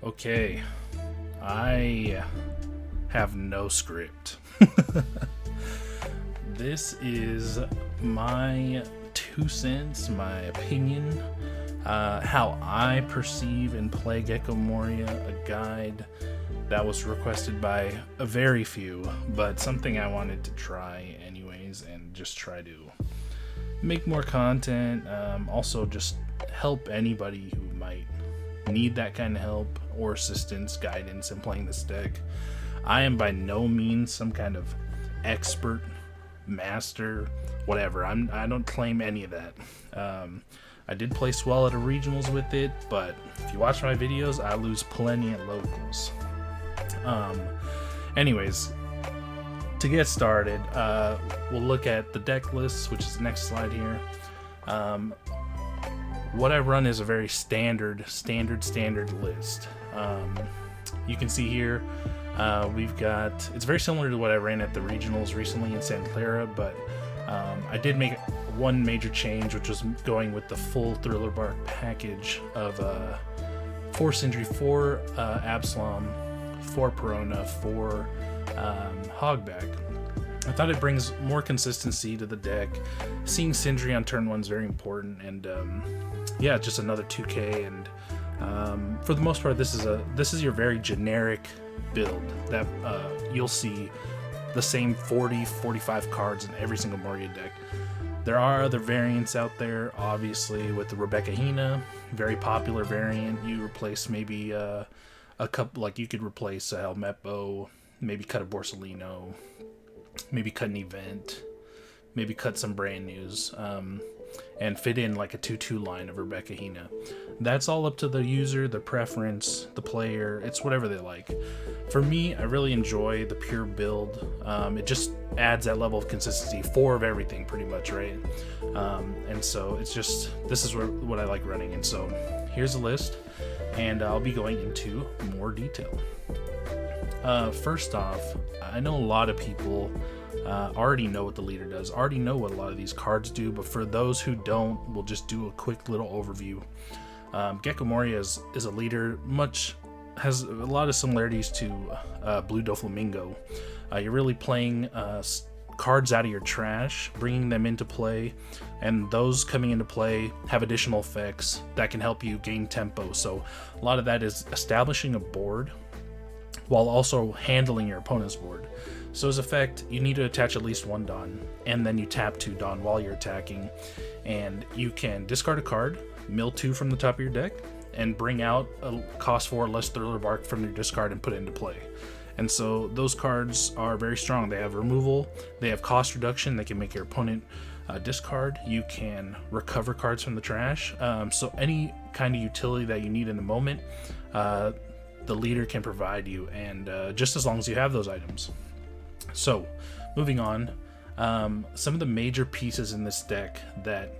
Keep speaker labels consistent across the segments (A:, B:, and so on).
A: Okay, I have no script. This is my 2 cents, my opinion, how I perceive and play Gecko Moria, a guide that was requested by a very few, but something I wanted to try anyways and just try to make more content. Also, just help anybody who might need that kind of help or assistance, guidance in playing this deck. I am by no means some kind of expert, master, whatever. I don't claim any of that. I did place well at a regionals with it, but if you watch my videos, I lose plenty at locals. Anyways, to get started, we'll look at the deck list, which is the next slide here. What I run is a very standard list. You can see here, we've got, it's very similar to what I ran at the regionals recently in Santa Clara, but I did make one major change, which was going with the full Thriller Bark package of 4 Sindri, 4 Absalom, 4 Perona, 4 Hogback. I thought it brings more consistency to the deck. Seeing Sindri on turn 1 is very important, and yeah, just another 2k. And for the most part, this is your very generic build that you'll see the same 40-45 cards in every single Moria deck. There are other variants out there, obviously, with the Rebecca Hina, very popular variant. You replace maybe a couple, like you could replace a Helmeppo, maybe cut a Borsellino, maybe cut an event, maybe cut some brand news, and fit in like a 2-2 line of Rebecca Hina. That's all up to the user, the preference, the player. It's whatever they like. For me, I really enjoy the pure build. It just adds that level of consistency, 4 of everything pretty much, right? And so it's just, this is what I like running. And so here's a list, and I'll be going into more detail. First off, I know a lot of people already know what the leader does, already know what a lot of these cards do, but for those who don't, we'll just do a quick little overview. Gecko Moria is a leader, has a lot of similarities to Blue Doflamingo. You're really playing cards out of your trash, bringing them into play, and those coming into play have additional effects that can help you gain tempo. So a lot of that is establishing a board while also handling your opponent's board. So as effect, you need to attach at least 1 Dawn, and then you tap 2 Dawn while you're attacking, and you can discard a card, mill 2 from the top of your deck, and bring out a cost 4 less Thriller Bark from your discard and put it into play. And so those cards are very strong. They have removal, they have cost reduction, they can make your opponent discard. You can recover cards from the trash. So any kind of utility that you need in the moment, the leader can provide you, and just as long as you have those items. So, moving on, some of the major pieces in this deck that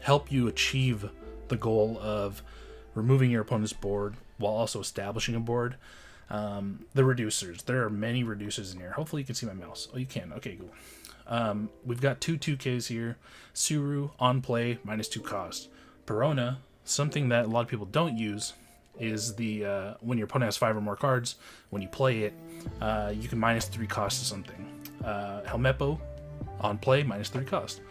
A: help you achieve the goal of removing your opponent's board while also establishing a board. The reducers. There are many reducers in here. Hopefully you can see my mouse. Oh, you can. Okay, cool. We've got 2 2Ks here. Suru, on play, -2 cost. Perona, something that a lot of people don't use, is the when your opponent has 5 or more cards, when you play it, you can -3 cost to something. Helmeppo, on play, -3 cost.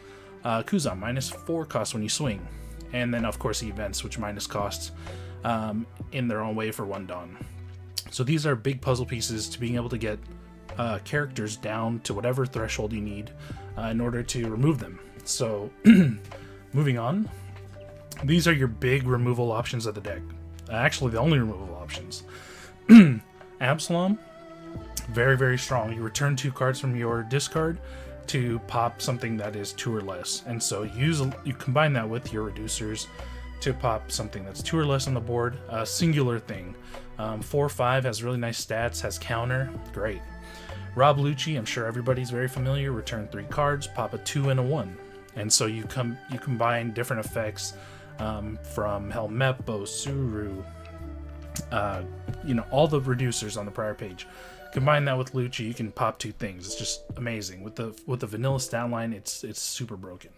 A: Kuzan, -4 cost when you swing. And then, of course, the events, which minus costs in their own way for 1 Dawn. So these are big puzzle pieces to being able to get characters down to whatever threshold you need in order to remove them. So, moving on, these are your big removal options of the deck. Actually, the only removal options. Absalom, very, very strong. You return 2 cards from your discard to pop something that is 2 or less. And so you combine that with your reducers to pop something that's 2 or less on the board. A singular thing. 4/5 has really nice stats, has counter. Great. Rob Lucci, I'm sure everybody's very familiar. Return 3 cards, pop a 2 and a 1. And so you combine different effects from Helmeppo, Suru, all the reducers on the prior page. Combine that with Lucci, you can pop 2 things. It's just amazing. With the vanilla stat line, it's super broken.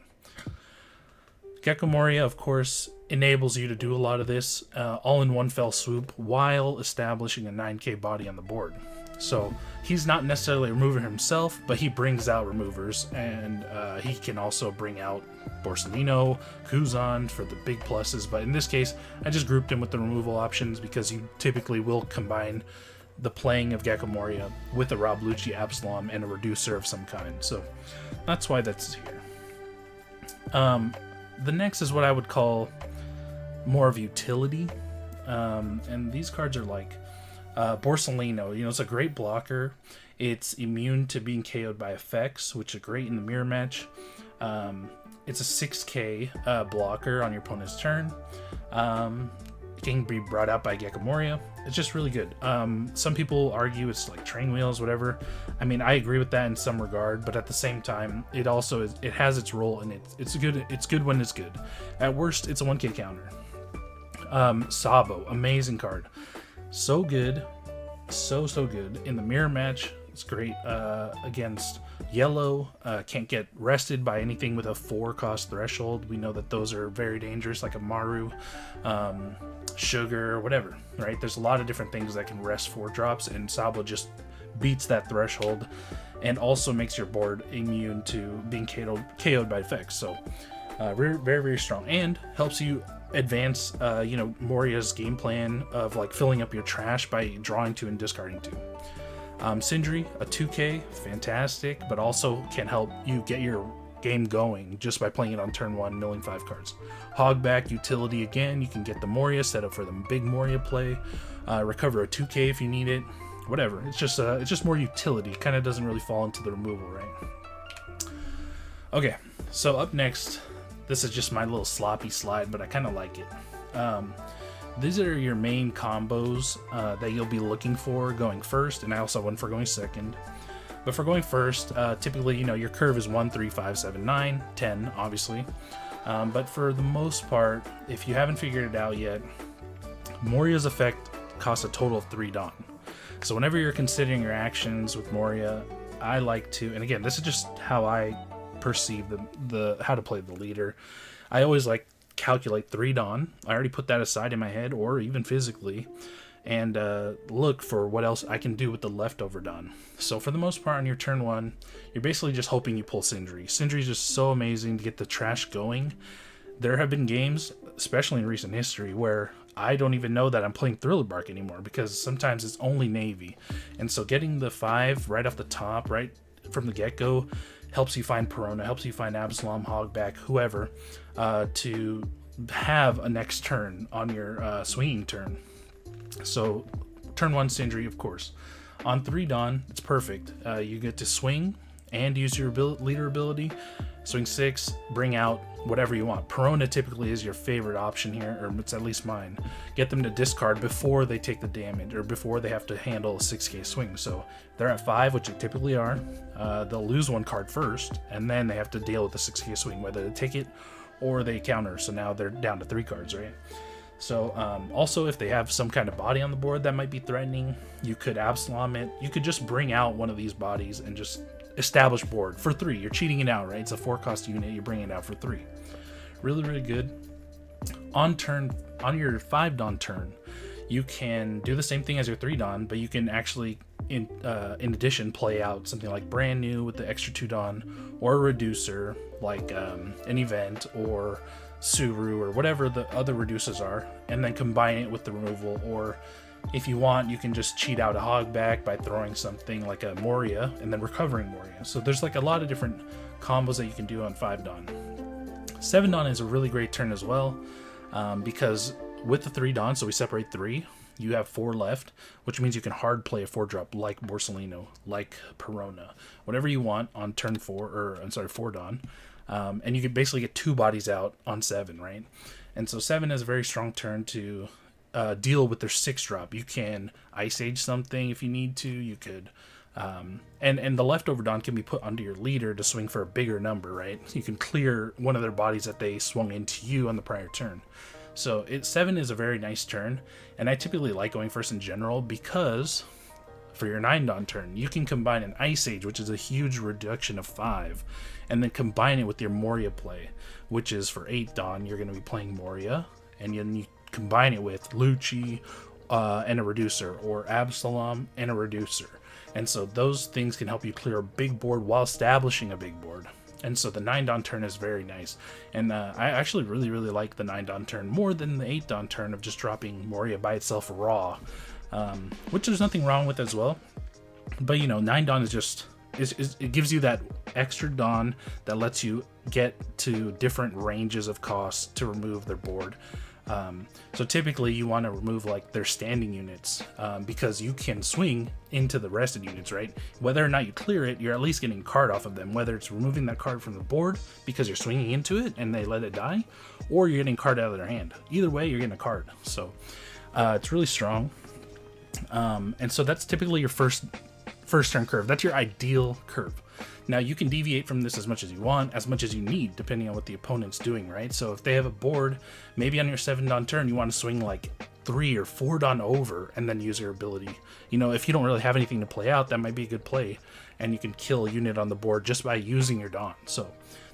A: Gecko Moria, of course, enables you to do a lot of this all in one fell swoop while establishing a 9k body on the board. So he's not necessarily a remover himself, but he brings out removers, and he can also bring out Borsalino, Kuzan for the big pluses. But in this case, I just grouped him with the removal options because you typically will combine the playing of Gecko Moria with a Rob Lucci Absalom and a reducer of some kind. So that's why that's here. The next is what I would call more of utility. And these cards are like Borsalino. You know, it's a great blocker. It's immune to being KO'd by effects, which are great in the mirror match. It's a 6k blocker on your opponent's turn. It can be brought out by Gecko Moria. It's just really good. Some people argue it's like train wheels, whatever. I mean, I agree with that in some regard, but at the same time, it also is, it has its role, and it's good. It's good when it's good. At worst, it's a 1k counter. Sabo, amazing card, so good, so good in the mirror match. It's great against yellow. Can't get rested by anything with a 4-cost threshold. We know that those are very dangerous, like a Maru, Sugar, whatever, right? There's a lot of different things that can rest 4 drops, and Sabo just beats that threshold and also makes your board immune to being KO'd by effects. So very, very strong, and helps you advance Moria's game plan of like filling up your trash by drawing 2 and discarding 2. Sindri, a 2k, fantastic, but also can help you get your game going just by playing it on turn 1, milling 5 cards. Hogback, utility again, you can get the Moria set up for the big Moria play, recover a 2k if you need it, whatever. It's just more utility. Kind of doesn't really fall into the removal, right? Okay, so up next, this is just my little sloppy slide, but I kind of like it. These are your main combos that you'll be looking for going first, and I also have one for going second. But for going first, typically, your curve is 1, 3, 5, 7, 9, 10, obviously. But for the most part, if you haven't figured it out yet, Moria's effect costs a total of 3 Dawn. So whenever you're considering your actions with Moria, I like to, and again, this is just how I perceive the how to play the leader. I always like calculate 3 Dawn. I already put that aside in my head, or even physically, and look for what else I can do with the leftover Dawn. So for the most part, on your turn 1, you're basically just hoping you pull Sindri. Sindri is just so amazing to get the trash going. There have been games, especially in recent history, where I don't even know that I'm playing Thriller Bark anymore, because sometimes it's only Navy. And so getting the 5 right off the top, right from the get-go, helps you find Perona, helps you find Absalom, Hogback, whoever, to have a next turn on your swinging turn. So turn 1 Sindri, of course. On 3 Dawn, it's perfect. You get to swing and use your leader ability. Swing 6, bring out whatever you want. Perona typically is your favorite option here, or it's at least mine. Get them to discard before they take the damage, or before they have to handle a 6k swing. So they're at 5, which they typically are. They'll lose 1 card first, and then they have to deal with the 6k swing, whether they take it or they counter. So now they're down to 3 cards, right? So also, if they have some kind of body on the board that might be threatening, you could Absalom it. You could just bring out one of these bodies and just establish board for 3. You're cheating it out, right? It's a 4-cost unit. You're bringing it out for 3. Really, really good. On your 5 Dawn turn, you can do the same thing as your 3 Dawn, but you can actually, in addition, play out something like Brand New with the extra 2 Dawn, or a reducer like an event, or Suru, or whatever the other reducers are, and then combine it with the removal. Or if you want, you can just cheat out a Hogback by throwing something like a Moria and then recovering Moria. So there's like a lot of different combos that you can do on 5 Dawn. 7 Dawn is a really great turn as well, because with the 3 Dawn, so we separate 3, you have 4 left, which means you can hard play a 4-drop like Borsalino, like Perona, whatever you want on turn 4 Dawn. And you can basically get 2 bodies out on 7, right? And so 7 is a very strong turn to deal with their 6-drop. You can Ice Age something if you need to. You could, and the leftover Dawn can be put under your leader to swing for a bigger number, right? You can clear one of their bodies that they swung into you on the prior turn. So 7 is a very nice turn, and I typically like going first in general because for your 9-Dawn turn, you can combine an Ice Age, which is a huge reduction of 5, and then combine it with your Moria play, which is for 8-Dawn, you're going to be playing Moria, and then you combine it with Lucci and a reducer, or Absalom and a reducer. And so those things can help you clear a big board while establishing a big board. And so the 9-Dawn turn is very nice. And I actually really, really like the 9-Dawn turn more than the 8-Dawn turn of just dropping Moria by itself raw, which there's nothing wrong with as well. But, you know, 9-Dawn is just, it gives you that extra Dawn that lets you get to different ranges of costs to remove their board. So typically you want to remove like their standing units, because you can swing into the rested units, right? Whether or not you clear it, you're at least getting a card off of them, whether it's removing that card from the board because you're swinging into it and they let it die, or you're getting a card out of their hand. Either way, you're getting a card. So it's really strong. And so that's typically your first turn curve. That's your ideal curve. Now you can deviate from this as much as you want, as much as you need, depending on what the opponent's doing, right? So if they have a board, maybe on your 7-Dawn turn, you want to swing like 3 or 4-Dawn over and then use your ability. You know, if you don't really have anything to play out, that might be a good play, and you can kill a unit on the board just by using your Dawn. So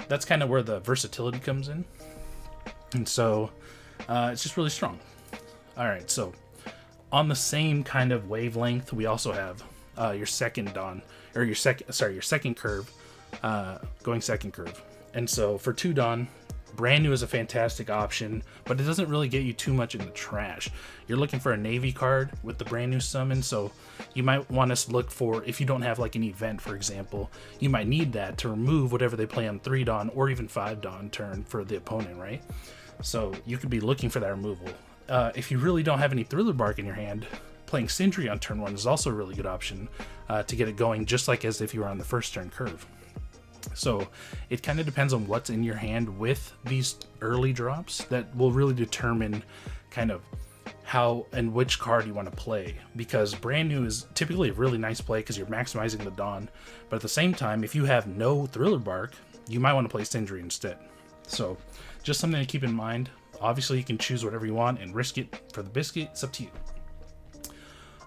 A: that's kind of where the versatility comes in. And so it's just really strong. All right, so on the same kind of wavelength, we also have your second Dawn, or your second curve, going second curve. And so for 2-Dawn, brand new is a fantastic option, but it doesn't really get you too much in the trash. You're looking for a navy card with the brand new summon, so you might want to look for, if you don't have like an event, for example, you might need that to remove whatever they play on 3-Dawn or even 5-Dawn turn for the opponent, right? So you could be looking for that removal. If you really don't have any Thriller Bark in your hand, playing Sindri on turn 1 is also a really good option to get it going, just like as if you were on the first turn curve. So it kind of depends on what's in your hand with these early drops that will really determine kind of how and which card you want to play, because brand new is typically a really nice play because you're maximizing the Dawn, but at the same time, if you have no Thriller Bark, you might want to play Sindri instead. So just something to keep in mind. Obviously you can choose whatever you want and risk it for the biscuit. It's up to you.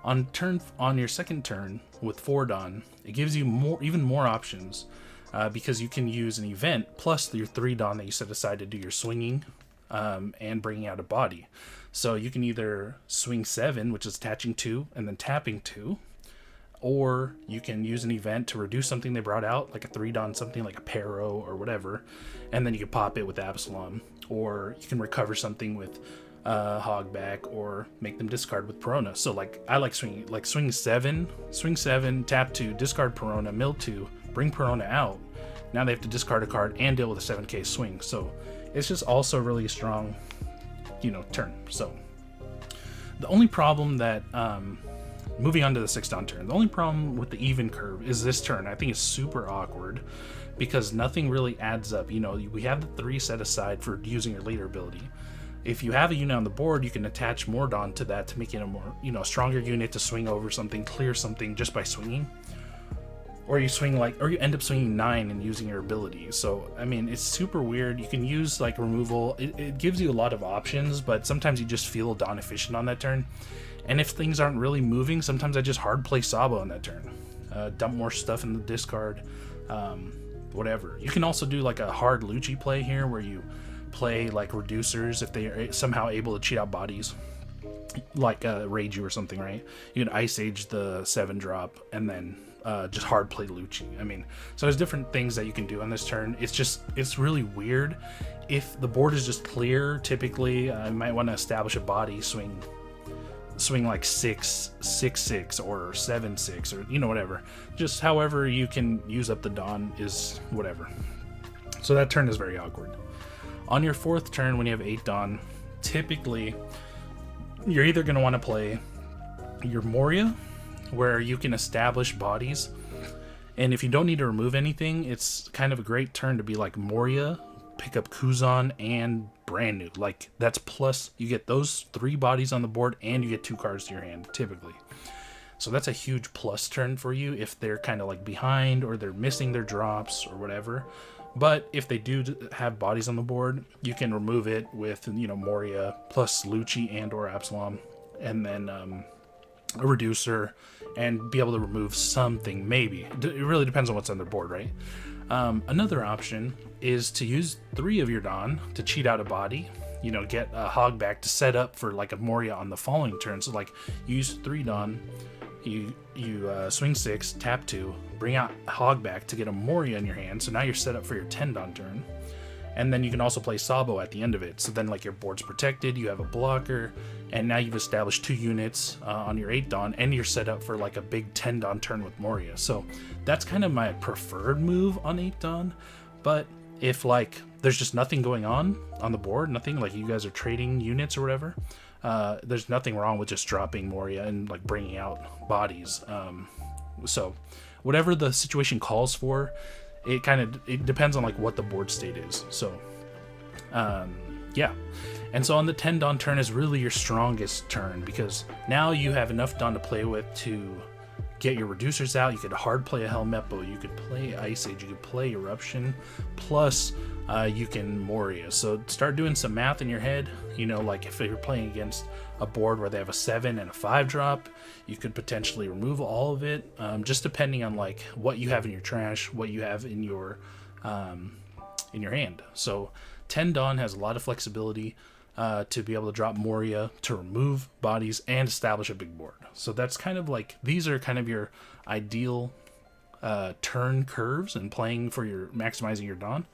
A: On your second turn with 4-Dawn, it gives you even more options, because you can use an event plus your 3-Dawn that you set aside to do your swinging and bringing out a body. So you can either swing 7, which is attaching 2 and then tapping 2, or you can use an event to reduce something they brought out, like a 3-Dawn something like a Pero or whatever, and then you can pop it with Absalom, or you can recover something with Hogback, or make them discard with Perona. So like I like swing 7, tap 2, discard Perona, mill 2, bring Perona out. Now they have to discard a card and deal with a 7k swing. So it's just also really strong, turn. So the only problem that moving on to the 6-Dawn turn, the only problem with the even curve is this turn. I think it's super awkward because nothing really adds up. We have the 3 set aside for using your leader ability. If you have a unit on the board, you can attach more Dawn to that to make it a more, stronger unit to swing over something, clear something just by swinging. Or you end up swinging 9 and using your ability. So, I mean, it's super weird. You can use like removal. It gives you a lot of options, but sometimes you just feel Dawn efficient on that turn. And if things aren't really moving, sometimes I just hard play Sabo on that turn. Dump more stuff in the discard, whatever. You can also do like a hard Lucci play here where you play like reducers if they are somehow able to cheat out bodies, like Reiju or something, right? You can Ice Age the 7-drop and then just hard play Lucci. I mean, so there's different things that you can do on this turn. It's really weird. If the board is just clear, typically you might want to establish a body, swing like 6/6 or 7/6 or whatever. Just however you can use up the Dawn is whatever. So that turn is very awkward. On your 4th turn, when you have 8-Dawn, typically you're either going to want to play your Moria, where you can establish bodies, and if you don't need to remove anything, it's kind of a great turn to be like Moria, pick up Kuzan, and brand new. Like that's plus, you get those 3 bodies on the board, and you get 2 cards to your hand, typically. So that's a huge plus turn for you if they're kind of like behind or they're missing their drops or whatever. But if they do have bodies on the board, you can remove it with, Moria plus Lucci and or Absalom, and then a reducer, and be able to remove something, maybe. It really depends on what's on their board, right? Another option is to use 3 of your Dawn to cheat out a body. You know, get a Hogback to set up for like a Moria on the following turn. So like, use 3 Dawn, you swing 6, tap 2, bring out a Hogback to get a Moria in your hand. So now you're set up for your 10 Dawn turn. And then you can also play Sabo at the end of it. So then like your board's protected, you have a blocker, and now you've established 2 units on your 8 Dawn, and you're set up for like a big 10 Dawn turn with Moria. So that's kind of my preferred move on 8 Dawn. But if like there's just nothing going on the board, nothing, like you guys are trading units or whatever, there's nothing wrong with just dropping Moria and like bringing out bodies. So whatever the situation calls for, it depends on like what the board state is. So yeah. And so on the 10 Dawn turn is really your strongest turn, because now you have enough Dawn to play with to get your reducers out. You could hard play a Helmeppo, you could play Ice Age, you could play Eruption, plus you can Moria. So start doing some math in your head. You know, like if you're playing against a board where they have a 7 and a 5 drop, you could potentially remove all of it, just depending on like what you have in your trash, what you have in your hand. So 10 Dawn has a lot of flexibility to be able to drop Moria, to remove bodies, and establish a big board. So that's kind of like, these are kind of your ideal turn curves and playing for your maximizing your Dawn.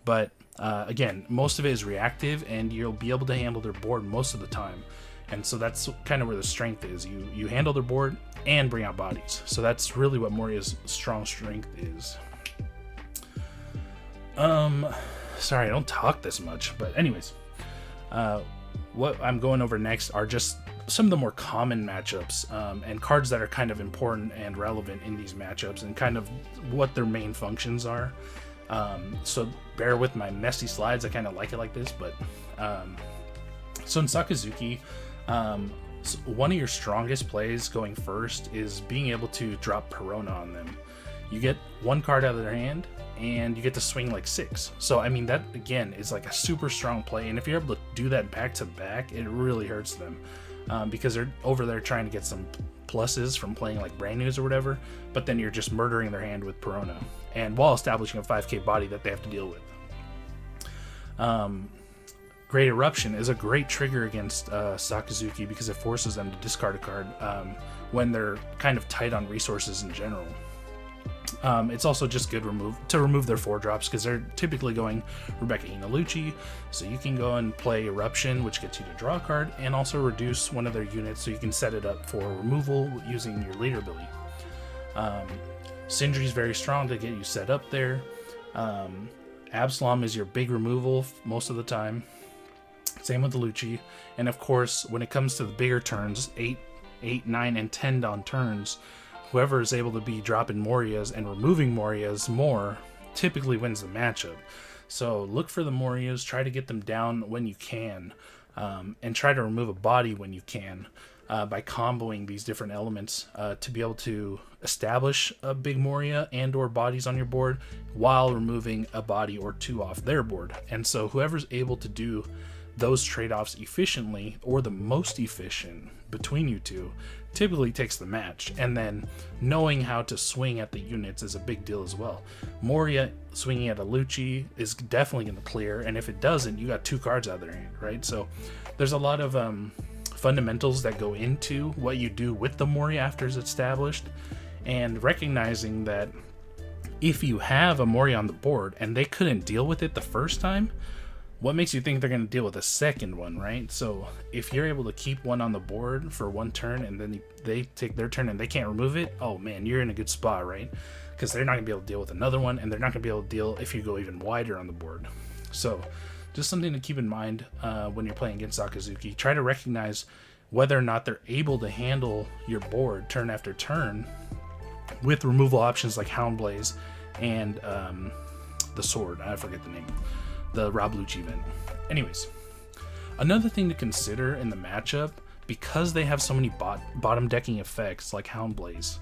A: But again, most of it is reactive, and you'll be able to handle their board most of the time. And so that's kind of where the strength is. You handle their board and bring out bodies. So that's really what Moria's strong strength is. Sorry, I don't talk this much, but anyways, what I'm going over next are just some of the more common matchups, and cards that are kind of important and relevant in these matchups, and kind of what their main functions are. So bear with my messy slides. I kind of like it like this, but so in Sakazuki, one of your strongest plays going first is being able to drop Perona on them. You get 1 card out of their hand, and you get to swing like 6. So I mean, that again is like a super strong play, and if you're able to do that back to back, it really hurts them, because they're over there trying to get some pluses from playing like brand news or whatever, but then you're just murdering their hand with Perona, and while establishing a 5k body that they have to deal with. Great Eruption is a great trigger against Sakazuki, because it forces them to discard a card when they're kind of tight on resources in general. It's also just good to remove their 4 drops, because they're typically going Rebecca Inalucci, so you can go and play Eruption, which gets you to draw a card, and also reduce one of their units so you can set it up for removal using your leader ability. Sindri is very strong to get you set up there. Absalom is your big removal most of the time. Same with the Lucci. And of course, when it comes to the bigger turns, 8, 9, and 10 Dawn turns, whoever is able to be dropping Morias and removing Morias more typically wins the matchup. So look for the Morias, try to get them down when you can, and try to remove a body when you can, by comboing these different elements to be able to establish a big Moria and or bodies on your board while removing a body or 2 off their board. And so whoever's able to do those trade-offs efficiently, or the most efficient between you two, typically takes the match. And then knowing how to swing at the units is a big deal as well. Moria swinging at a Lucci is definitely going to clear, and if it doesn't, you got 2 cards out of their hand, right? So there's a lot of fundamentals that go into what you do with the Moria after it's established, and recognizing that if you have a Moria on the board and they couldn't deal with it the first time, what makes you think they're going to deal with a second one, right? So if you're able to keep one on the board for 1 turn, and then they take their turn and they can't remove it, oh man, you're in a good spot, right? Because they're not going to be able to deal with another one, and they're not going to be able to deal if you go even wider on the board. So just something to keep in mind when you're playing against Sakazuki. Try to recognize whether or not they're able to handle your board turn after turn with removal options like Houndblaze and the sword. I forget the name. The Rob Lucci event. Anyways, another thing to consider in the matchup, because they have so many bottom decking effects like Houndblaze,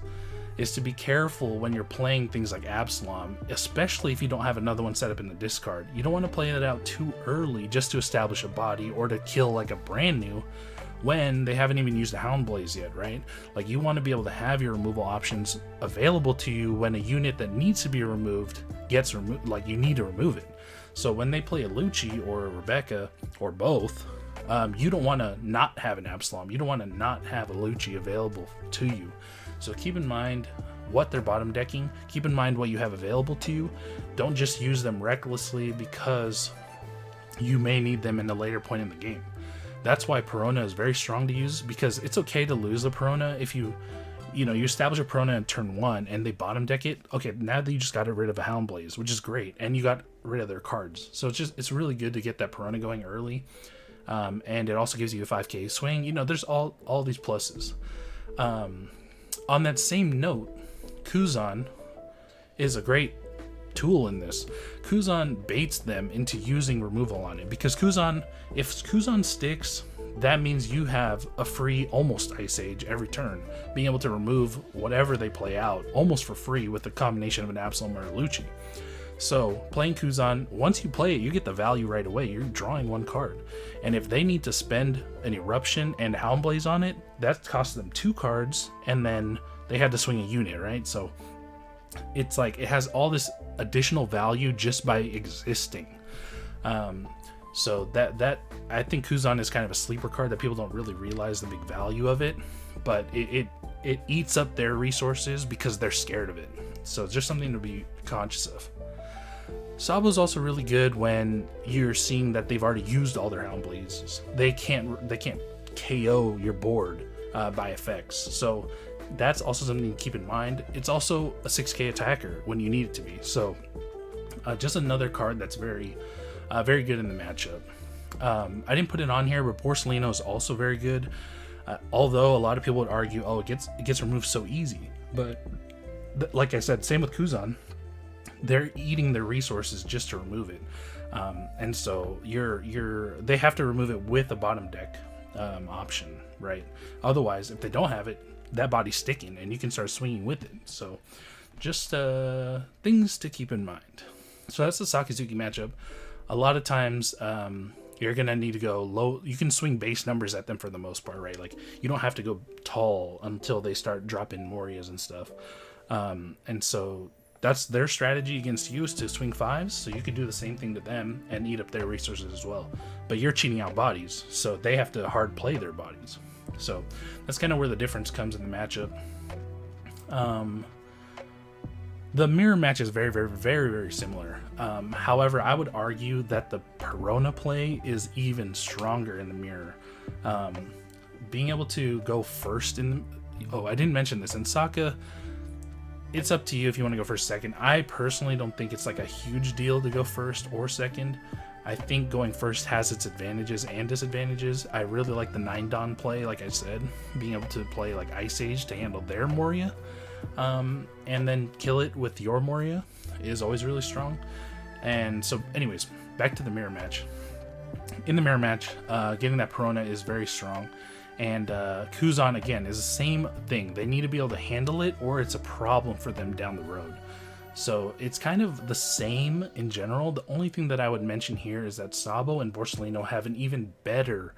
A: is to be careful when you're playing things like Absalom, especially if you don't have another one set up in the discard. You don't want to play it out too early just to establish a body or to kill like a brand new, when they haven't even used a Hound Blaze yet, right? Like, you want to be able to have your removal options available to you when a unit that needs to be removed gets removed. Like, you need to remove it. So when they play a Lucci or a Rebecca or both, you don't want to not have an Absalom. You don't want to not have a Lucci available to you. So keep in mind what they're bottom decking. Keep in mind what you have available to you. Don't just use them recklessly because you may need them in a later point in the game. That's why Perona is very strong to use, because it's okay to lose a Perona if you establish a Perona in turn 1 and they bottom deck it. Okay, now that you just got rid of a Hound Blaze, which is great, and you got rid of their cards. So it's really good to get that Perona going early. And it also gives you a 5k swing. There's all these pluses. On that same note, Kuzan is a great tool in this. Kuzan baits them into using removal on it, because if Kuzan sticks, that means you have a free almost Ice Age every turn, being able to remove whatever they play out almost for free with the combination of an Absalom or a Lucci. So playing Kuzan, once you play it, you get the value right away. You're drawing 1 card. And if they need to spend an Eruption and Hound Blaze on it, that costs them 2 cards, and then they had to swing a unit, right? So it's like it has all this additional value just by existing. So that I think Kuzan is kind of a sleeper card that people don't really realize the big value of it, but it eats up their resources because they're scared of it. So it's just something to be conscious of. Sabo's also really good when you're seeing that they've already used all their Hound Blazes. They can't KO your board by effects. So that's also something to keep in mind. It's also a 6k attacker when you need it to be. So just another card that's very good in the matchup. I didn't put it on here, but Borsellino is also very good. Although a lot of people would argue, it gets removed so easy. But like I said, same with Kuzan. They're eating their resources just to remove it, and so they have to remove it with a bottom deck option, right? Otherwise, if they don't have it, that body's sticking, and you can start swinging with it. So, just things to keep in mind. So that's the Sakazuki matchup. A lot of times, you're gonna need to go low. You can swing base numbers at them for the most part, right? Like, you don't have to go tall until they start dropping Morias and stuff, and so that's their strategy against you, is to swing 5s, so you can do the same thing to them and eat up their resources as well. But you're cheating out bodies, so they have to hard play their bodies. So that's kind of where the difference comes in the matchup. The mirror match is very, very, very, very similar. However, I would argue that the Perona play is even stronger in the mirror. Being able to go first I didn't mention this in Saka. It's up to you if you want to go first, second. I personally don't think it's like a huge deal to go first or second. I think going first has its advantages and disadvantages. I really like the 9-Dawn play, like I said, being able to play like Ice Age to handle their Moria, and then kill it with your Moria is always really strong. And so anyways, back to the mirror match. In the mirror match, getting that Perona is very strong. And Kuzan, again, is the same thing. They need to be able to handle it, or it's a problem for them down the road. So it's kind of the same in general. The only thing that I would mention here is that Sabo and Borsellino have an even better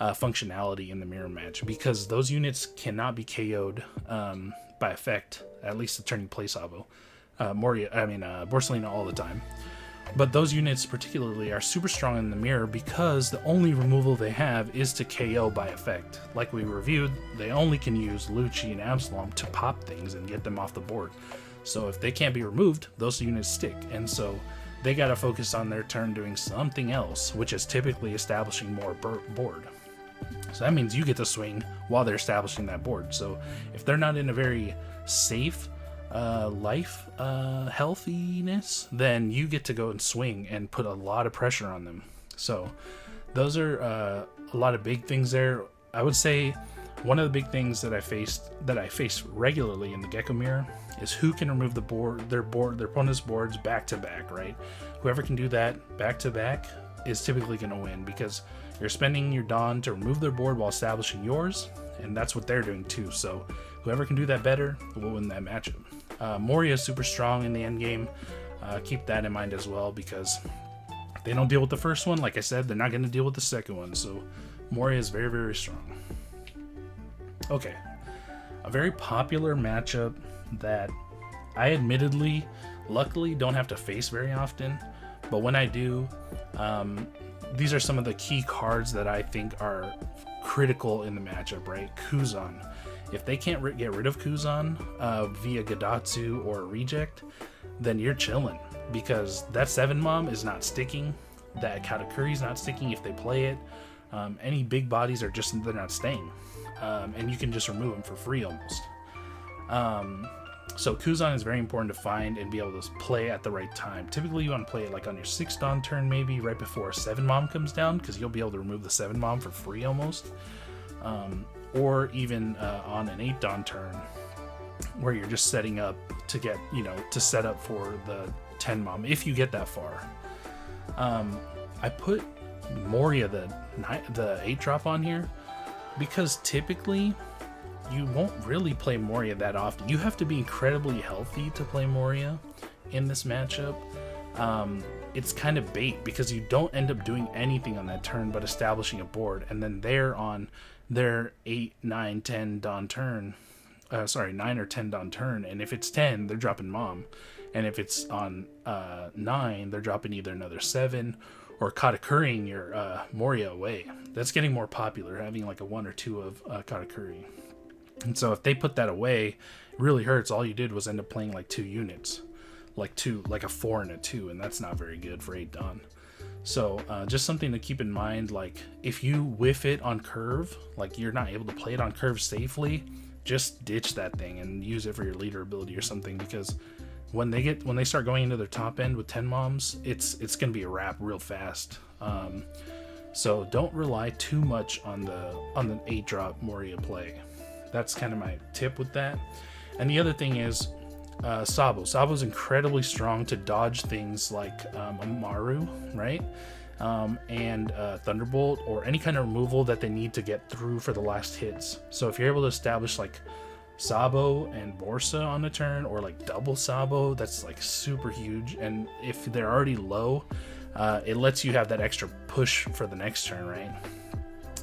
A: functionality in the mirror match, because those units cannot be KO'd by effect, at least the turning play Sabo. Borsellino all the time. But those units particularly are super strong in the mirror because the only removal they have is to KO by effect. Like we reviewed, they only can use Lucci and Absalom to pop things and get them off the board. So if they can't be removed, those units stick. And so they gotta focus on their turn doing something else, which is typically establishing more board. So that means you get to swing while they're establishing that board. So if they're not in a very safe life healthiness, then you get to go and swing and put a lot of pressure on them. So those are a lot of big things there. I would say one of the big things that I face regularly in the Gecko mirror is who can remove their opponent's boards back to back, right? Whoever can do that back to back is typically going to win, because you're spending your Dawn to remove their board while establishing yours, and that's what they're doing too. So whoever can do that better will win that matchup. Moria is super strong in the end game. Keep that in mind as well, because if they don't deal with the first one, like I said, they're not going to deal with the second one. So Moria is very, very strong. Okay, a very popular matchup that I admittedly, luckily, don't have to face very often, but when I do, these are some of the key cards that I think are critical in the matchup, right? Kuzan. If they can't get rid of Kuzan via Gadatsu or Reject, then you're chilling, because that 7-mom is not sticking, that Katakuri is not sticking if they play it. Any big bodies are just, they're not staying. And you can just remove them for free almost. So Kuzan is very important to find and be able to play at the right time. Typically you want to play it like on your 6th Dawn turn, maybe right before a 7-mom comes down, because you'll be able to remove the 7-mom for free almost. Or even on an 8th Dawn turn, where you're just setting up to get, to set up for the 10-mom, if you get that far. I put Moria, the 8-drop on here, because typically you won't really play Moria that often. You have to be incredibly healthy to play Moria in this matchup. It's kind of bait, because you don't end up doing anything on that turn but establishing a board, and then they're on their 8, 9, 10 Dawn turn, 9 or 10 Dawn turn, and if it's 10, they're dropping Mom, and if it's on 9, they're dropping either another 7 or Katakuriing your Moria away. That's getting more popular, having like a 1 or 2 of Katakuri. And so if they put that away, it really hurts. All you did was end up playing like 2 units, like a 4 and a 2, and that's not very good for 8 Dawn. So just something to keep in mind, like if you whiff it on curve, like you're not able to play it on curve safely, just ditch that thing and use it for your leader ability or something, because when they start going into their top end with 10 moms, it's gonna be a wrap real fast. So don't rely too much on the 8-drop Moria play. That's kind of my tip with that. And the other thing is Sabo. Sabo's incredibly strong to dodge things like Amaru, right? And Thunderbolt, or any kind of removal that they need to get through for the last hits. So if you're able to establish like Sabo and Borsa on the turn, or like double Sabo, that's like super huge. And if they're already low, it lets you have that extra push for the next turn, right?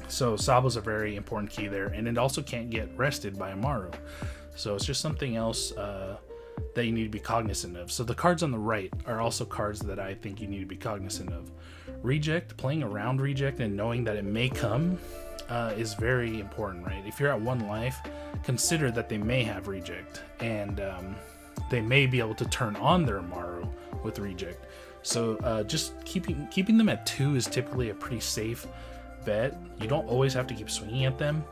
A: So Sabo's a very important key there, and it also can't get rested by Amaru. So it's just something else that you need to be cognizant of. So the cards on the right are also cards that I think you need to be cognizant of. Reject, playing around Reject and knowing that it may come is very important, right? If you're at 1 life, consider that they may have Reject, and they may be able to turn on their Amaru with Reject. So just keeping them at 2 is typically a pretty safe bet. You don't always have to keep swinging at them.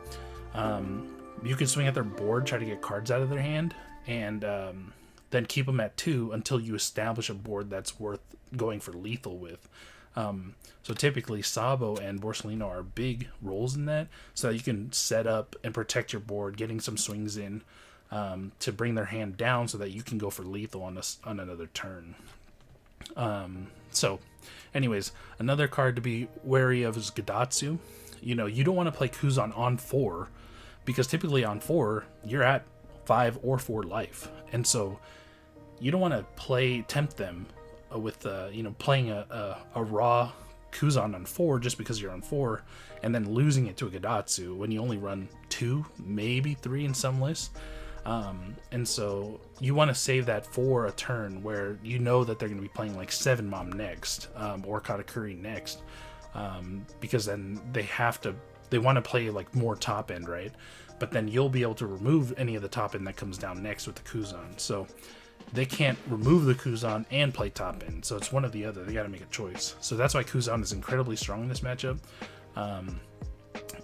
A: You can swing at their board, try to get cards out of their hand, and then keep them at 2 until you establish a board that's worth going for lethal with. So typically Sabo and Borsalino are big roles in that, so that you can set up and protect your board, getting some swings in to bring their hand down so that you can go for lethal on another turn. So anyways, another card to be wary of is Gadatsu. You don't want to play Kuzan on 4, because typically on 4 you're at 5 or 4 life, and so you don't want to tempt them with playing a raw Kuzan on 4 just because you're on 4, and then losing it to a Gadatsu when you only run 2, maybe 3 in some lists. And so you want to save that for a turn where you know that they're going to be playing like 7-mom next, or Katakuri next, because then they want to play like more top end, right? But then you'll be able to remove any of the top end that comes down next with the Kuzan. So they can't remove the Kuzan and play top end. So it's one or the other. They got to make a choice. So that's why Kuzan is incredibly strong in this matchup.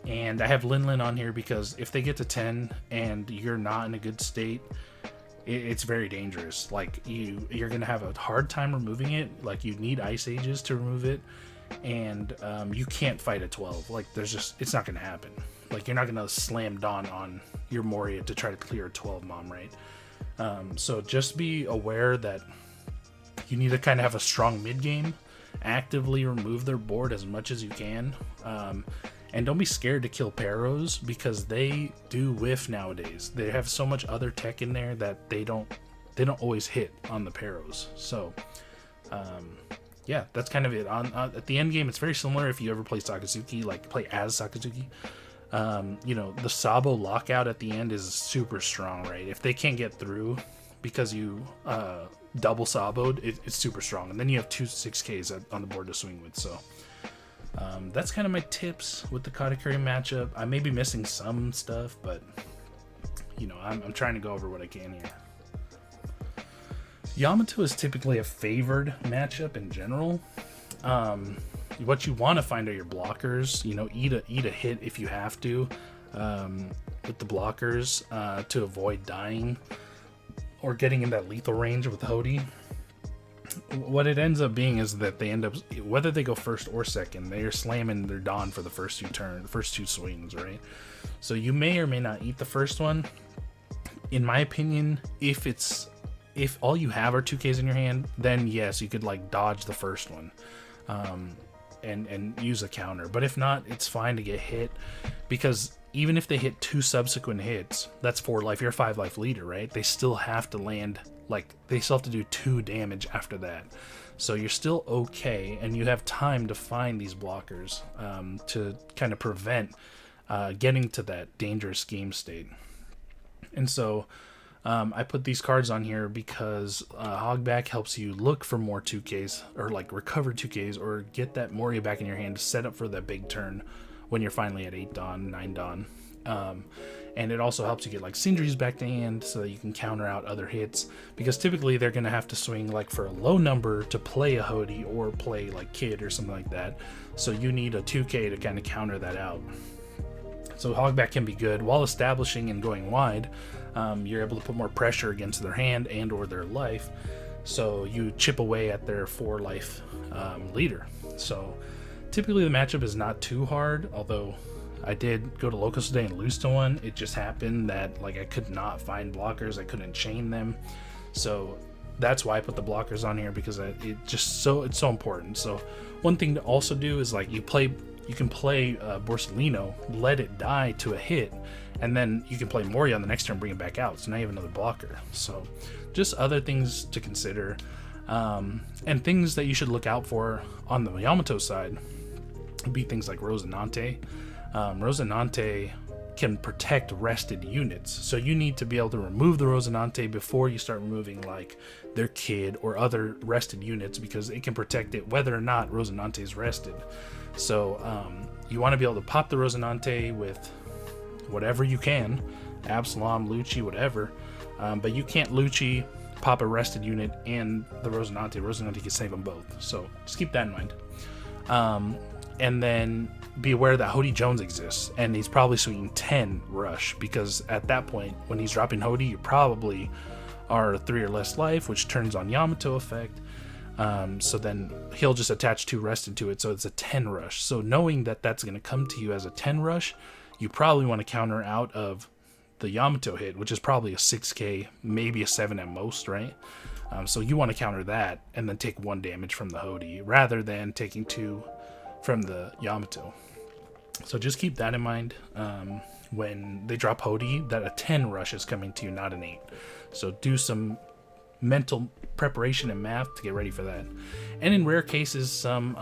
A: And I have Linlin on here because if they get to 10 and you're not in a good state, it's very dangerous. Like you're going to have a hard time removing it. Like you need Ice Ages to remove it. And you can't fight at 12. Like it's not going to happen. Like you're not going to slam Dawn on your Moria to try to clear a 12 mom, right? So just be aware that you need to kind of have a strong mid game, actively remove their board as much as you can, and don't be scared to kill Paros, because they do whiff nowadays. They have so much other tech in there that they don't always hit on the Paros. So yeah, that's kind of it. At the end game, it's very similar. If you ever play Sakazuki, like play as Sakazuki, you know, the Sabo lockout at the end is super strong, right? If they can't get through because you double Saboed, it's super strong. And then you have 2 6Ks on the board to swing with. So that's kind of my tips with the Katakuri matchup. I may be missing some stuff, but you know, I'm trying to go over what I can here. Yamato is typically a favored matchup in general. What you want to find are your blockers. You know, eat a hit if you have to with the blockers to avoid dying or getting in that lethal range with Hody. What it ends up being is that they end up, whether they go first or second, they are slamming their Dawn for the first two swings, right? So you may or may not eat the first one. In my opinion, if all you have are 2Ks in your hand, then yes, you could like dodge the first one and use a counter. But if not, it's fine to get hit, because even if they hit 2 subsequent hits, that's 4 life. You're a 5 life leader, right? They still have to land, like they still have to do 2 damage after that. So you're still okay, and you have time to find these blockers to kind of prevent getting to that dangerous game state. And so I put these cards on here because Hogback helps you look for more 2Ks, or like recover 2Ks, or get that Moria back in your hand to set up for that big turn when you're finally at 8 Dawn, 9 Dawn. And it also helps you get like Sindri's back to hand so that you can counter out other hits, because typically they're going to have to swing like for a low number to play a Hody or play like Kid or something like that. So you need a 2K to kind of counter that out. So Hogback can be good while establishing and going wide. You're able to put more pressure against their hand and or their life, so you chip away at their 4 life leader. So typically the matchup is not too hard, although I did go to Locust today and lose to one. It just happened that like I could not find blockers, I couldn't chain them, so that's why I put the blockers on here, because it's so important. So one thing to also do is like you can play Borsellino, let it die to a hit, and then you can play Moria on the next turn, bring it back out. So now you have another blocker. So just other things to consider, and things that you should look out for on the Yamato side would be things like Rosinante. Rosinante can protect rested units, so you need to be able to remove the Rosinante before you start removing like their Kid or other rested units, because it can protect it whether or not Rosinante is rested. So you want to be able to pop the Rosinante with whatever you can, Absalom, Lucci, whatever, but you can't Lucci, pop a rested unit, and the Rosinante. Rosinante can save them both, so just keep that in mind. And then be aware that Hody Jones exists, and he's probably swinging 10 rush, because at that point when he's dropping Hody, you probably are 3 or less life, which turns on Yamato effect. So then he'll just attach 2 rested to it, so it's a 10 rush. So knowing that that's going to come to you as a 10 rush, you probably want to counter out of the Yamato hit, which is probably a 6K, maybe a 7 at most, right? So you want to counter that and then take 1 damage from the Hody rather than taking 2 from the Yamato. So just keep that in mind when they drop Hody, that a 10 rush is coming to you, not an 8. So do some mental preparation and math to get ready for that. And in rare cases, some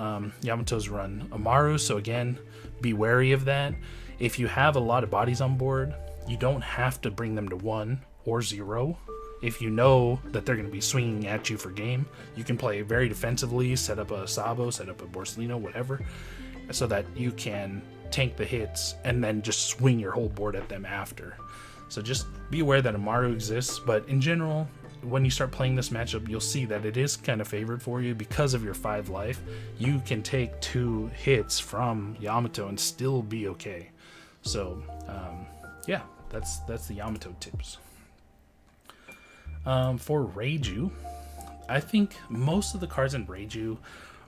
A: Yamatos run Amaru, so again, be wary of that. If you have a lot of bodies on board, you don't have to bring them to 1 or 0. If you know that they're going to be swinging at you for game, you can play very defensively, set up a Sabo, set up a Borsellino, whatever, so that you can tank the hits and then just swing your whole board at them after. So just be aware that Amaru exists, but in general, when you start playing this matchup, you'll see that it is kind of favored for you because of your 5 life. You can take 2 hits from Yamato and still be okay. So yeah, that's the Yamato tips. For Reiju, I think most of the cards in Reiju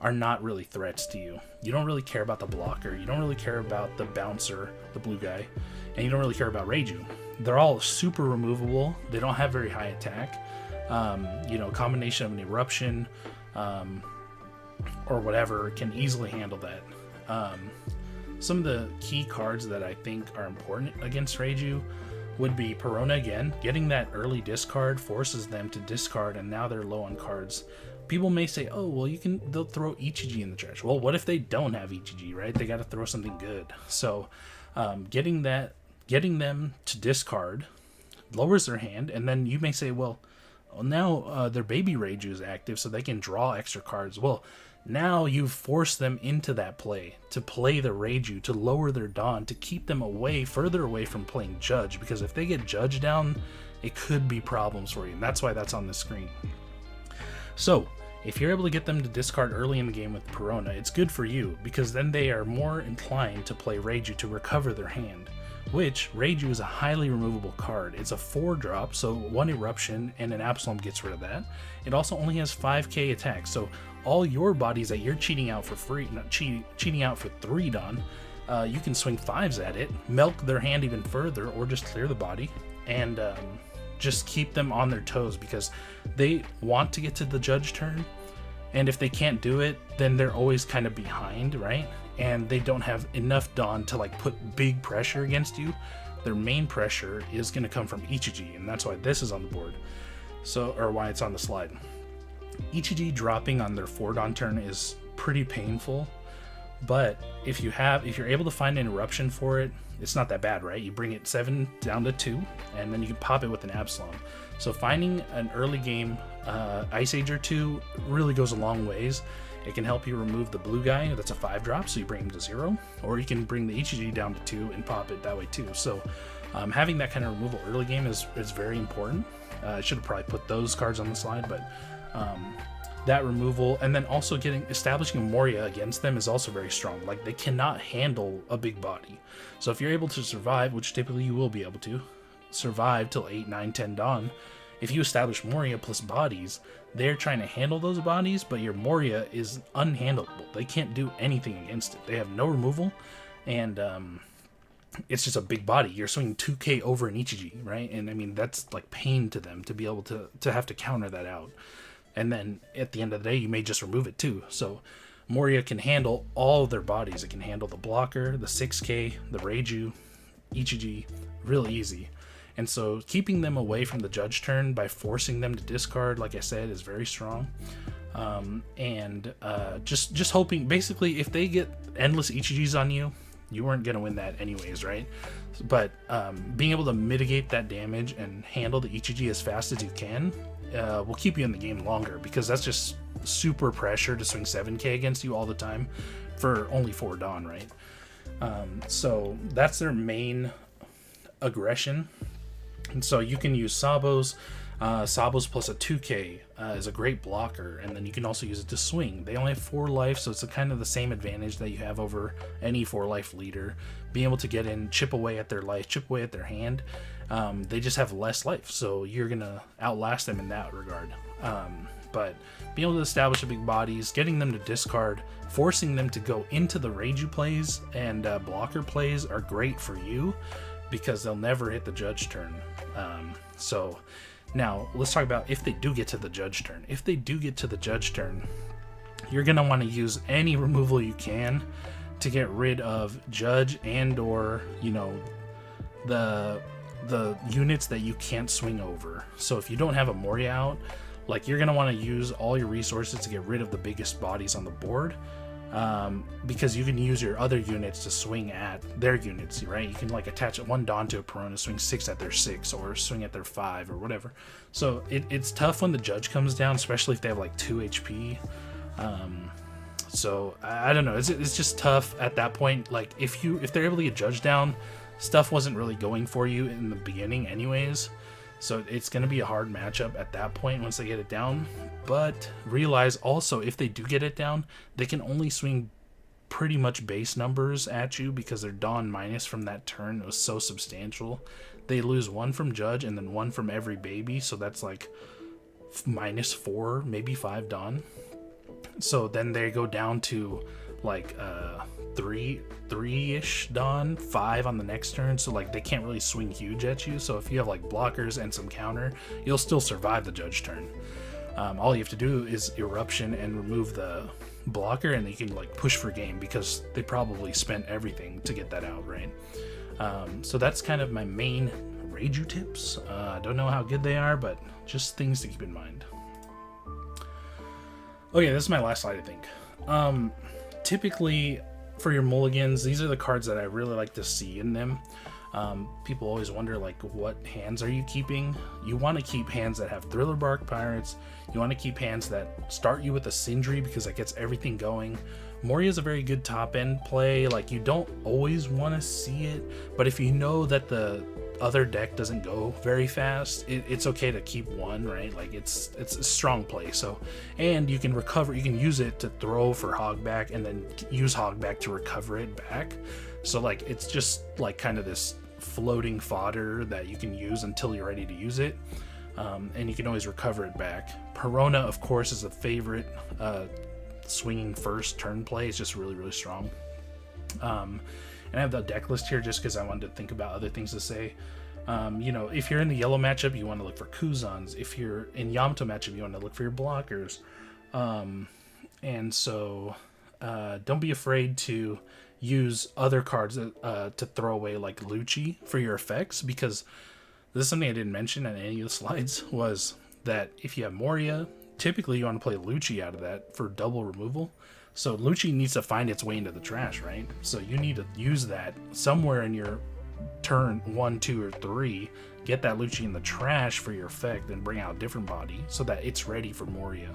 A: are not really threats to you. You don't really care about the blocker, you don't really care about the bouncer, the blue guy, and you don't really care about Reiju. They're all super removable. They don't have very high attack. Combination of an eruption or whatever can easily handle that. Some of the key cards that I think are important against Reiju would be Perona again. Getting that early discard forces them to discard, and now they're low on cards people may say, oh, well, they'll throw Ichiji in the trash. Well, what if they don't have Ichiji, right? They got to throw something good. So getting them to discard lowers their hand, and then you may say, well, now their baby Reiju is active, so they can draw extra cards. Well, now you've forced them into that play, to play the Reiju, to lower their Dawn, to keep them further away from playing Judge, because if they get Judge down, it could be problems for you, and that's why that's on the screen. So, if you're able to get them to discard early in the game with Perona, it's good for you, because then they are more inclined to play Reiju to recover their hand, which Reiju is a highly removable card. It's a 4-drop, so 1 Eruption and an Absalom gets rid of that. It also only has 5k attack, so all your bodies that you're cheating out for free, not cheating out for 3 Dawn, you can swing 5s at it, milk their hand even further, or just clear the body, and just keep them on their toes, because they want to get to the Judge turn, and if they can't do it, then they're always kind of behind, right? And they don't have enough Dawn to like put big pressure against you. Their main pressure is going to come from Ichiji, and that's why this is on the board, or why it's on the slide. Ichiji dropping on their 4 Dawn turn is pretty painful, but if you're able to find an Eruption for it, it's not that bad, right? You bring it 7 down to 2, and then you can pop it with an Absalom. So finding an early game Ice Age or 2 really goes a long ways. It can help you remove the blue guy, that's a 5-drop, so you bring him to 0, or you can bring the Ichiji down to 2 and pop it that way too. So having that kind of removal early game is very important. I should have probably put those cards on the slide, but that removal, and then also establishing a Moria against them is also very strong. Like, they cannot handle a big body. So if you're able to survive, which typically you will be able to, survive till 8, 9, 10 Dawn, if you establish Moria plus bodies, they're trying to handle those bodies, but your Moria is unhandleable. They can't do anything against it. They have no removal, and it's just a big body. You're swinging 2k over an Ichiji, right? And I mean, that's like pain to them to be able to have to counter that out. And then at the end of the day, you may just remove it too. So Moria can handle all of their bodies. It can handle the blocker, the 6k, the Reiju, Ichiji, real easy. And so keeping them away from the Judge turn by forcing them to discard, like I said, is very strong. Just hoping, basically, if they get endless Ichijis on you, you weren't going to win that anyways, right? But being able to mitigate that damage and handle the Ichiji as fast as you can will keep you in the game longer, because that's just super pressure to swing 7k against you all the time for only 4 Dawn, right? So that's their main aggression. And so you can use Sabos. Sabos plus a 2k is a great blocker, and then you can also use it to swing. They only have 4 life, so it's kind of the same advantage that you have over any 4 life leader. Being able to get in, chip away at their life, chip away at their hand. They just have less life, so you're gonna outlast them in that regard. But being able to establish the big bodies, getting them to discard, forcing them to go into the Reiju plays and blocker plays are great for you, because they'll never hit the Judge turn. So now let's talk about if they do get to the Judge turn. If they do get to the Judge turn, you're going to want to use any removal you can to get rid of Judge and or, the units that you can't swing over. So if you don't have a Moria out, like, you're going to want to use all your resources to get rid of the biggest bodies on the board. Because you can use your other units to swing at their units, right? You can like attach 1 Dawn to a Perona, swing 6 at their 6, or swing at their 5, or whatever. So it's tough when the Judge comes down, especially if they have like 2 HP. So I don't know. It's just tough at that point. Like, if they're able to get Judge down, stuff wasn't really going for you in the beginning, anyways. So it's going to be a hard matchup at that point once they get it down. But realize also, if they do get it down, they can only swing pretty much base numbers at you, because their Dawn minus from that turn was so substantial. They lose 1 from Judge and then 1 from every baby, so that's like -4, maybe 5 Dawn. So then they go down to like 3-ish Dawn, 5 on the next turn, so like they can't really swing huge at you. So if you have like blockers and some counter, you'll still survive the Judge turn. All you have to do is Eruption and remove the blocker, and you can like push for game, because they probably spent everything to get that out, right? So that's kind of my main Reiju tips. I don't know how good they are, but just things to keep in mind. Okay, this is my last slide, I think. Typically, for your mulligans, these are the cards that I really like to see in them. People always wonder, like, what hands are you keeping? You want to keep hands that have Thriller Bark Pirates. You want to keep hands that start you with a Sindri because that gets everything going. Moria is a very good top end play. Like, you don't always want to see it, but if you know that the other deck doesn't go very fast, it's okay to keep one, right? Like, it's a strong play. So, and you can recover, you can use it to throw for Hogback and then use Hogback to recover it back. So, like, it's just like kind of this floating fodder that you can use until you're ready to use it, and you can always recover it back. Perona, of course, is a favorite swinging first turn play. It's just really, really strong. And I have the deck list here just because I wanted to think about other things to say. You know, if you're in the yellow matchup, you want to look for Kuzans. If you're in Yamato matchup, you want to look for your blockers. And so don't be afraid to use other cards to throw away, like Lucci, for your effects, because this is something I didn't mention on any of the slides, was that if you have Moria, typically you want to play Lucci out of that for double removal. So Lucci needs to find its way into the trash, right? So you need to use that somewhere in your turn 1, 2, or 3, get that Lucci in the trash for your effect, and bring out a different body so that it's ready for Moria.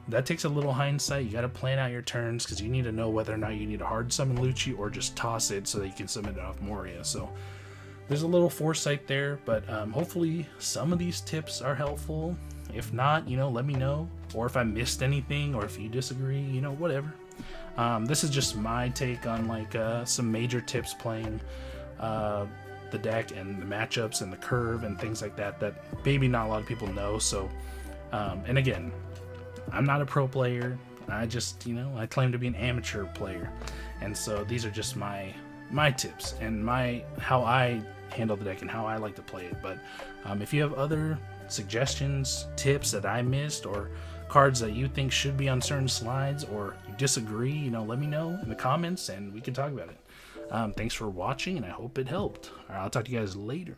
A: That takes a little hindsight. You got to plan out your turns because you need to know whether or not you need to hard summon Lucci or just toss it so that you can summon it off Moria. So there's a little foresight there, but hopefully some of these tips are helpful. If not, you know, let me know. Or if I missed anything, or if you disagree, you know, whatever. This is just my take on, like, some major tips playing the deck and the matchups and the curve and things like that maybe not a lot of people know. So, and again, I'm not a pro player. I just, you know, I claim to be an amateur player. And so these are just my tips and how I handle the deck and how I like to play it. But if you have other suggestions, tips that I missed, or cards that you think should be on certain slides, or you disagree, you know, let me know in the comments and we can talk about it. Thanks for watching, and I hope it helped. All right, I'll talk to you guys later.